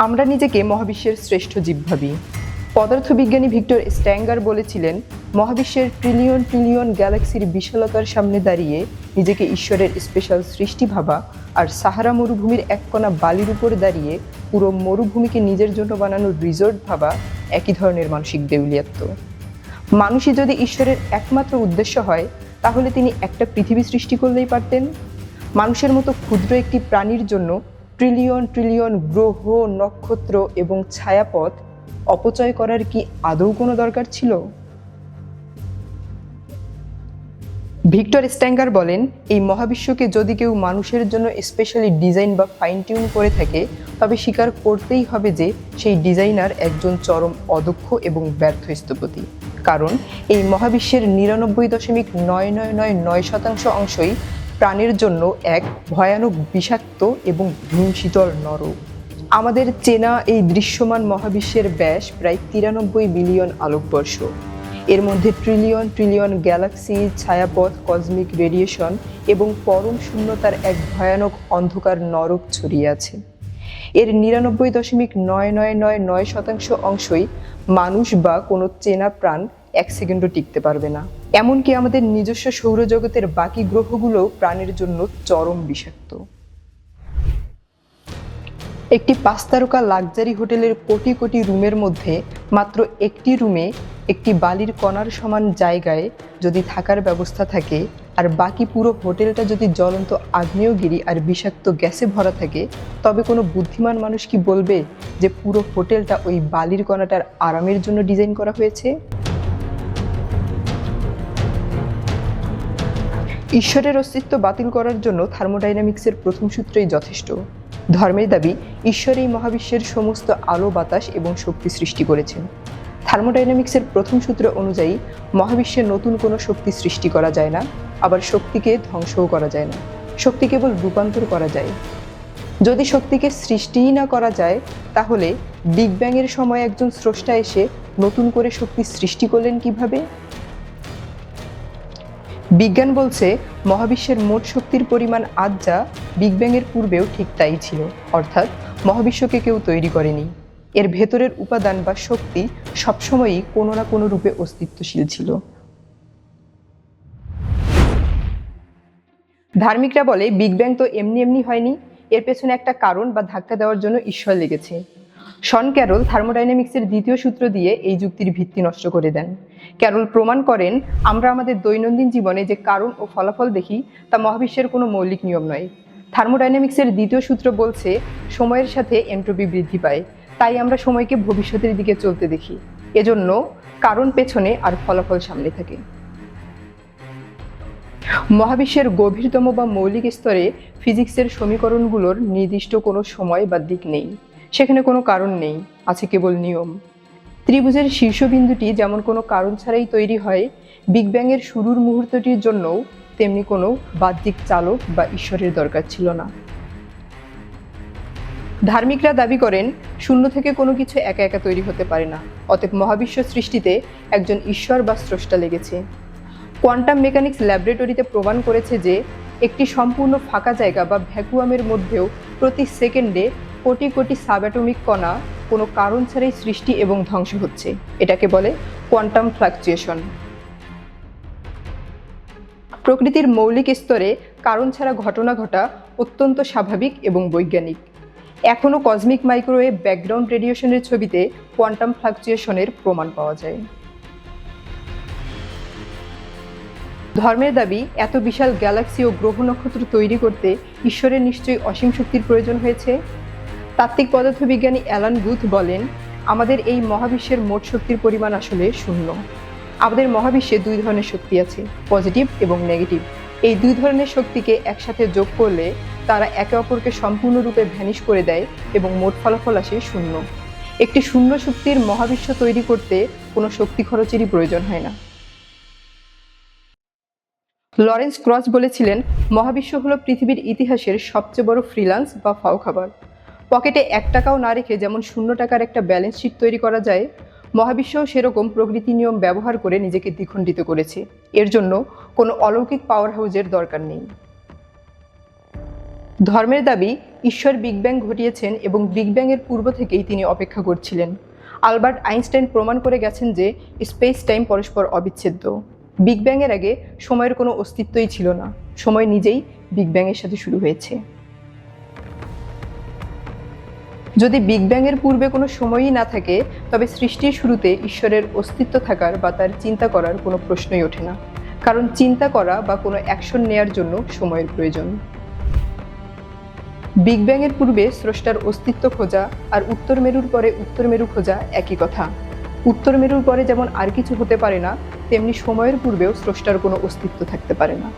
আমরা নিজেকে মহাবিশ্বের শ্রেষ্ঠ জীব ভাবি। পদার্থবিজ্ঞানী ভিক্টর স্ট্যাঙ্গার বলেছিলেন, মহাবিশ্বের ট্রিলিয়ন ট্রিলিয়ন গ্যালাক্সির বিশালতার সামনে দাঁড়িয়ে নিজেকে ঈশ্বরের স্পেশাল সৃষ্টি ভাবা আর সাহারা মরুভূমির এক কণা বালির উপর দাঁড়িয়ে পুরো মরুভূমিকে নিজের জন্য বানানোর রিসোর্ট ভাবা একই ধরনের মানসিক দেউলিয়াত্ব। মানুষই যদি ঈশ্বরের একমাত্র উদ্দেশ্য হয়, তাহলে তিনি একটা পৃথিবী সৃষ্টি করলেই পারতেন। মানুষের মতো ক্ষুদ্র একটি প্রাণীর জন্য ট্রিলিয়ন ট্রিলিয়ন গ্রহ, নক্ষত্র এবং ছায়াপথ অপচয় করার কি আদৌ কোনো দরকার ছিল? ভিক্টর স্ট্যাঙ্গার বলেন, এই মহাবিশ্বকে যদি কেউ মানুষের জন্য স্পেশালি ডিজাইন বা ফাইন টিউন করে থাকে, তবে স্বীকার করতেই হবে যে সেই ডিজাইনার একজন চরম অদক্ষ এবং ব্যর্থ স্থপতি। কারণ এই মহাবিশ্বের 99.9999% অংশই প্রাণীর জন্য এক ভয়ানক বিষাক্ত এবং হিমশীতল নরক। আমাদের চেনা এই দৃশ্যমান মহাবিশ্বের ব্যাস প্রায় 93 বিলিয়ন আলোকবর্ষ। এর মধ্যে ট্রিলিয়ন ট্রিলিয়ন গ্যালাক্সি, ছায়াপথ, কসমিক রেডিয়েশন এবং পরম শূন্যতার এক ভয়ানক অন্ধকার নরক ছড়িয়ে আছে। এর 99.9999% অংশই মানুষ বা কোনো চেনা প্রাণ এক সেকেন্ডও টিকতে পারবে না। এমনকি আমাদের নিজস্ব সৌরজগতের বাকি গ্রহগুলোও প্রাণের জন্য চরম বিষাক্ত। একটি 5 তারকা লাক্সারি হোটেলের কোটি কোটি রুমের মধ্যে মাত্র একটি রুমে একটি বালির কণার সমান জায়গায় যদি থাকার ব্যবস্থা থাকে, আর বাকি পুরো হোটেলটা যদি জ্বলন্ত আগ্নেয়গিরি আর বিষাক্ত গ্যাসে ভরা থাকে, তবে কোনো বুদ্ধিমান মানুষ কি বলবে যে পুরো হোটেলটা ওই বালির কণাটার আরামের জন্য ডিজাইন করা হয়েছে? ঈশ্বরের অস্তিত্ব বাতিল করার জন্য থার্মোডাইনামিক্সের প্রথম সূত্রই যথেষ্ট। ধর্মের দাবি, ঈশ্বর এই মহাবিশ্বের সমস্ত আলো, বাতাস এবং শক্তি সৃষ্টি করেছেন। থার্মোডাইনামিক্সের প্রথম সূত্র অনুযায়ী মহাবিশ্বে নতুন কোনো শক্তি সৃষ্টি করা যায় না, আবার শক্তিকে ধ্বংসও করা যায় না। শক্তি কেবল রূপান্তর করা যায়। যদি শক্তিকে সৃষ্টিই না করা যায়, তাহলে বিগ ব্যাংয়ের সময় একজন স্রষ্টা এসে নতুন করে শক্তি সৃষ্টি করলেন কিভাবে? বিজ্ঞান বলছে, মহাবিশ্বের মোট শক্তির পরিমাণ আজ যা, বিগ ব্যাংয়ের পূর্বেও ঠিক তাই ছিল। অর্থাৎ মহাবিশ্বকে কেউ তৈরি করেনি। এর ভেতরের উপাদান বা শক্তি সবসময়ই কোনো না কোনো রূপে অস্তিত্বশীল ছিল। ধার্মিকরা বলে, বিগ ব্যাং তো এমনি এমনি হয়নি, এর পেছনে একটা কারণ বা ধাক্কা দেওয়ার জন্য ঈশ্বর লেগেছে। শন ক্যারল থার্মোডাইনামিক্সের দ্বিতীয় সূত্র দিয়ে এই যুক্তির ভিত্তি নষ্ট করে দেন। ক্যারল প্রমাণ করেন, আমরা আমাদের দৈনন্দিন জীবনে যে কারণ ও ফলাফল দেখি, তা মহাবিশ্বের কোনো মৌলিক নিয়ম নয়। থার্মোডাইনামিক্সের দ্বিতীয় সূত্র বলছে, সময়ের সাথে এন্ট্রপি বৃদ্ধি পায়, তাই আমরা সময়কে ভবিষ্যতের দিকে চলতে দেখি। এজন্য কারণ পেছনে আর ফলাফল সামনে থাকে। মহাবিশ্বের গভীরতম বা মৌলিক স্তরে ফিজিক্সের সমীকরণগুলোর নির্দিষ্ট কোনো সময় বা দিক নেই। সেখানে কোনো কারণ নেই, আছে কেবল নিয়ম। ত্রিভুজের শীর্ষবিন্দুটি যেমন কোনো কারণ ছাড়াই তৈরি হয়, বিগ ব্যাংয়ের শুরুর মুহূর্তটির জন্যও তেমনি কোনো বাহ্যিক চালক বা ঈশ্বরের দরকার ছিল না। ধার্মিকরা দাবি করেন, শূন্য থেকে কোনো কিছু একা একা তৈরি হতে পারে না। অতএব মহাবিশ্ব সৃষ্টিতে একজন ঈশ্বর বা স্রষ্টা লেগেছে। কোয়ান্টাম মেকানিক্স ল্যাবরেটরিতে প্রমাণ করেছে যে একটি সম্পূর্ণ ফাঁকা জায়গা বা ভ্যাকুয়ামের মধ্যেও প্রতি সেকেন্ডে কোটি কোটি সাবঅ্যাটমিক কণা কোনো কারণ ছাড়াই সৃষ্টি এবং ধ্বংস হচ্ছে। এটাকে বলে কোয়ান্টাম ফ্লাকচুয়েশন। প্রকৃতির মৌলিক স্তরে কারণ ছাড়া ঘটনা ঘটা অত্যন্ত স্বাভাবিক এবং বৈজ্ঞানিক। এখনও কসমিক মাইক্রোওয়েভ ব্যাকগ্রাউন্ড রেডিয়েশনের ছবিতে কোয়ান্টাম ফ্লাকচুয়েশনের প্রমাণ পাওয়া যায়। ধর্মের দাবি, এত বিশাল গ্যালাক্সি ও গ্রহ নক্ষত্র তৈরি করতে ঈশ্বরের নিশ্চয়ই অসীম শক্তির প্রয়োজন হয়েছে। তাত্ত্বিক পদার্থবিজ্ঞানী অ্যালান গুথ বলেন, আমাদের এই মহাবিশ্বের মোট শক্তির পরিমাণ আসলে শূন্য। আমাদের মহাবিশ্বে দুই ধরনের শক্তি আছে, পজিটিভ এবং নেগেটিভ। এই দুই ধরনের শক্তিকে একসাথে যোগ করলে তারা একে অপরকে সম্পূর্ণরূপে ভ্যানিশ করে দেয় এবং মোট ফলাফল আসে শূন্য। একটি শূন্য শক্তির মহাবিশ্ব তৈরি করতে কোনো শক্তি খরচেরই প্রয়োজন হয় না। লরেন্স ক্রস বলেছিলেন, মহাবিশ্ব হলো পৃথিবীর ইতিহাসের সবচেয়ে বড় ফ্রিল্যান্স বা ফাও খাবার। পকেটে 1 টাকাও না রেখে যেমন 0 টাকার একটা ব্যালেন্স শিট তৈরি করা যায়, মহাবিশ্বও সেরকম প্রকৃতি নিয়ম ব্যবহার করে নিজেকে দ্বিখণ্ডিত করেছে। এর জন্য কোনো অলৌকিক পাওয়ার হাউসের দরকার নেই। ধর্মের দাবি ঈশ্বর বিগ ব্যাং ঘটিয়েছেন এবং বিগ ব্যাংয়ের পূর্ব থেকেই তিনি অপেক্ষা করছিলেন। আলবার্ট আইনস্টাইন প্রমাণ করে গেছেন যে স্পেস টাইম পরস্পর অবিচ্ছেদ্য। বিগ ব্যাংয়ের আগে সময়ের কোনো অস্তিত্বই ছিল না, সময় নিজেই বিগ ব্যাংয়ের সাথে শুরু হয়েছে। যদি বিগ ব্যাংয়ের পূর্বে কোনো সময়ই না থাকে, তবে সৃষ্টির শুরুতে ঈশ্বরের অস্তিত্ব থাকার বা তার চিন্তা করার কোনো প্রশ্নই ওঠে না, কারণ চিন্তা করা বা কোনো অ্যাকশন নেয়ার জন্য সময়ের প্রয়োজন। বিগ ব্যাংয়ের পূর্বে স্রষ্টার অস্তিত্ব খোঁজা আর উত্তর মেরুর পরে উত্তর মেরু খোঁজা একই কথা। উত্তর মেরুর পরে যেমন আর কিছু হতে পারে না, তেমনি সময়ের পূর্বেও স্রষ্টার কোনো অস্তিত্ব থাকতে পারে না।